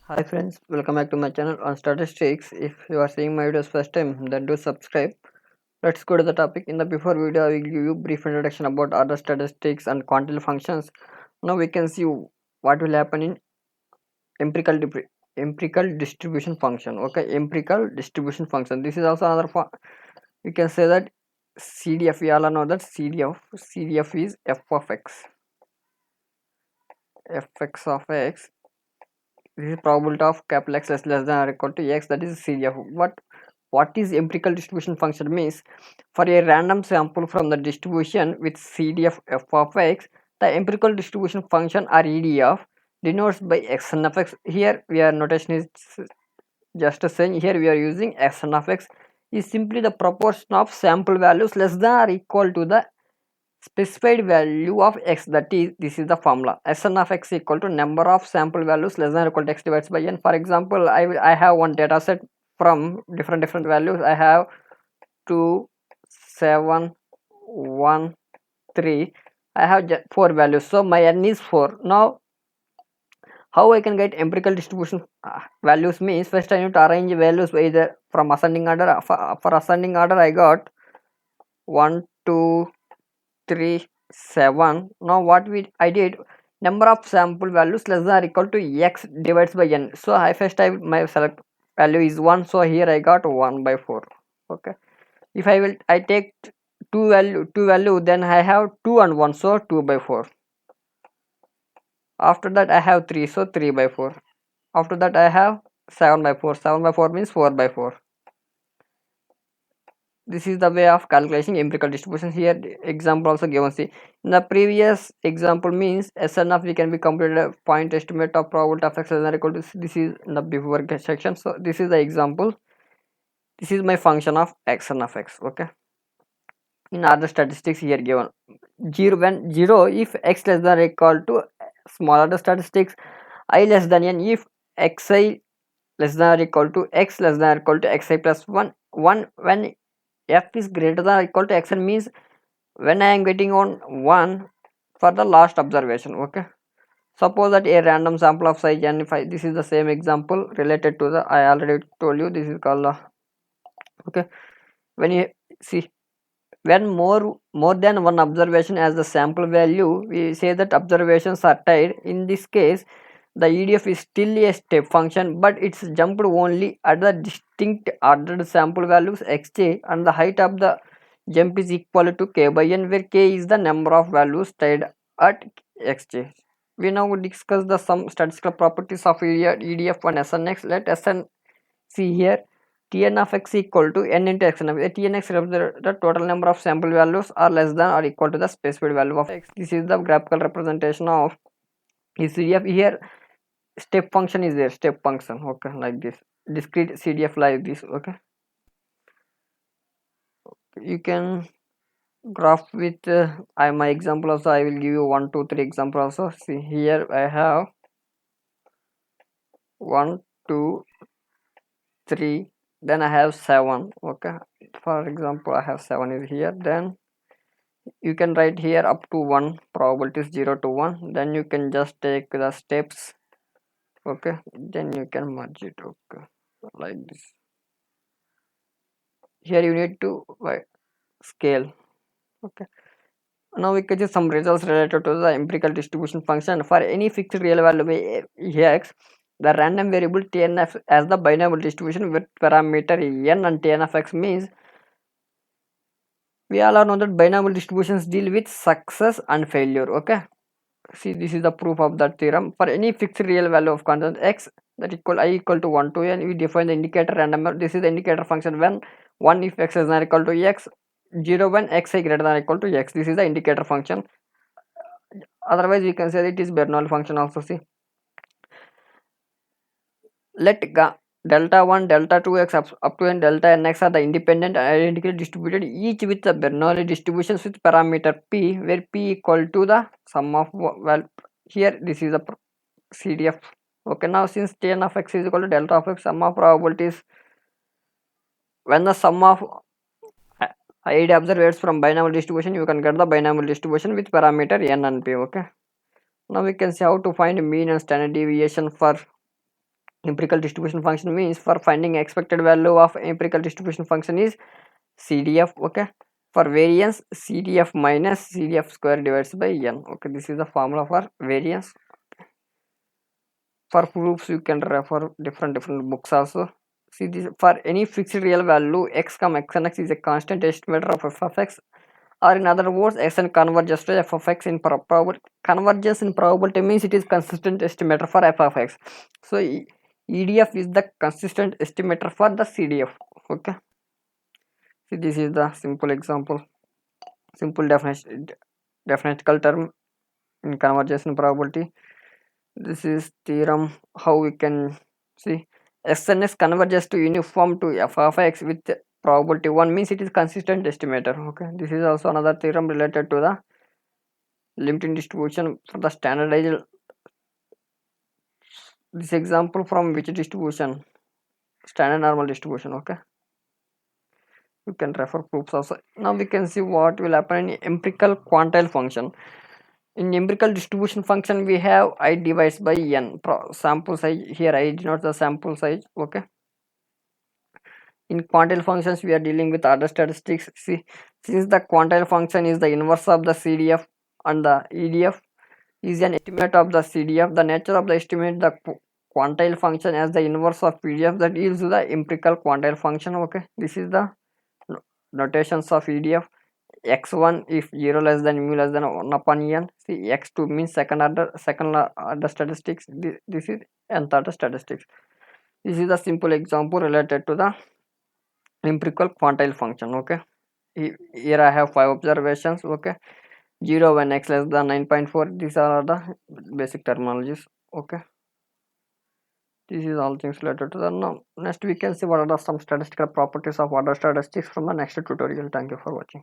Hi friends, welcome back to my channel on statistics. If you are seeing my videos first time, then do subscribe. Let's go to the topic. In the before video, I will give you brief introduction about other statistics and quantile functions. Now we can see what will happen in empirical empirical distribution function. Okay, empirical distribution function. This is also another we can say that CDF. We all know that CDF is f of x. Fx of x. This is probability of capital X less than or equal to x, that is CDF. What is empirical distribution function means? For a random sample from the distribution with CDF f of x, the empirical distribution function or EDF denotes by xn of x. Here we are notation is just saying, here we are using xn of x is simply the proportion of sample values less than or equal to the specified value of x, that is, this is the formula. Sn of x equal to number of sample values less than or equal to x divided by n. For example, I have one data set from different values. I have 2, 7, 1, 3. I have 4 values, so my n is 4. Now how I can get empirical distribution values means, first I need to arrange values either from ascending order. For ascending order I got 1, 2, 3, 7. Now what I did, number of sample values less than or equal to x divides by n. So my select value is 1, so here I got 1 by 4. Okay, if I take two value, then I have 2 and 1, so 2 by 4. After that I have 3, so 3 by 4. After that I have 7 by 4. 7 by 4 means 4 by 4. This is the way of calculating empirical distribution. Here example also given. See, in the previous example means Sn of we can be computed a point estimate of probability of x less than or equal to, this is in the before section. So this is the example. This is my function of xn of x. Okay, in other statistics here given 0 if x less than or equal to small order statistics I less than n if xi less than or equal to x less than or equal to xi plus 1 when f is greater than or equal to xn means when I am getting on 1 for the last observation. Okay, suppose that a random sample of size n, if this is the same example related to the, I already told you, this is called okay, when you see, when more than one observation as the sample value, we say that observations are tied. In this case the EDF is still a step function, but it's jumped only at the distinct ordered sample values xj, and the height of the jump is equal to k by n, where k is the number of values tied at xj. We now discuss the some statistical properties of EDF and SNX. Let Sn see here, Tn of x equal to n into xn of x. Tnx represents the total number of sample values are less than or equal to the specified value of x. This is the graphical representation of CDF. Here step function is there, step function. Okay, like this, discrete CDF like this. Okay, you can graph with my example also. I will give you 1 2 3 example also. See here I have 1 2 3, then I have 7. Okay, for example I have 7 is here. Then you can write here up to 1, probability is 0 to 1. Then you can just take the steps. Okay, then you can merge it. Okay, like this. Here you need to scale. Okay, now we can see some results related to the empirical distribution function. For any fixed real value x, the random variable tnf as the binomial distribution with parameter n, and tn of x means we all know that binomial distributions deal with success and failure. Okay, see, this is the proof of that theorem. For any fixed real value of constant x that equal I equal to 1 to n, we define the indicator random. This is the indicator function when 1 if x is not equal to x, 0 when x is greater than or equal to x. This is the indicator function. Otherwise we can say that it is Bernoulli function also. See, let delta 1 delta 2 x up to n delta n x are the independent and identically distributed, each with the Bernoulli distributions with parameter p, where p equal to the sum of, well, here this is the CDF. Okay, now since Tn of x is equal to delta of x, sum of probabilities, when the sum of id observations from binomial distribution, you can get the binomial distribution with parameter n and p. Okay, now we can see how to find mean and standard deviation for Empirical distribution function means for finding expected value of empirical distribution function is CDF. Okay, for variance CDF minus CDF square divided by n. Okay, this is the formula for variance. For proofs you can refer different books also. See this, for any fixed real value x comma x and x is a constant estimator of f of x, or in other words xn converges to f of x in probability. Convergence in probability means it is consistent estimator for f of x. So EDF is the consistent estimator for the CDF. Okay, see this is the simple example, simple definitional term in convergence in probability. This is theorem how we can see SNS converges to uniform to f of x with probability 1 means it is consistent estimator. Okay, this is also another theorem related to the limiting distribution for the standardized. This example from which distribution? Standard normal distribution. Okay, you can refer proofs also. Now we can see what will happen in empirical quantile function. In empirical distribution function we have I divides by n sample size. Here I denote the sample size. Okay, in quantile functions we are dealing with order statistics. See, since the quantile function is the inverse of the CDF and the EDF is an estimate of the CDF, the nature of the estimate the quantile function as the inverse of PDF that yields the empirical quantile function. Okay, this is the notations of EDF. X1 if 0 less than mu less than 1 upon n. See, x2 means second order statistics. This is nth order statistics. This is the simple example related to the empirical quantile function. Okay, here I have 5 observations. Okay, 0 when x less than 9.4. These are the basic terminologies. Okay, this is all things related to the. Now next we can see what are the some statistical properties of order statistics from the next tutorial. Thank you for watching.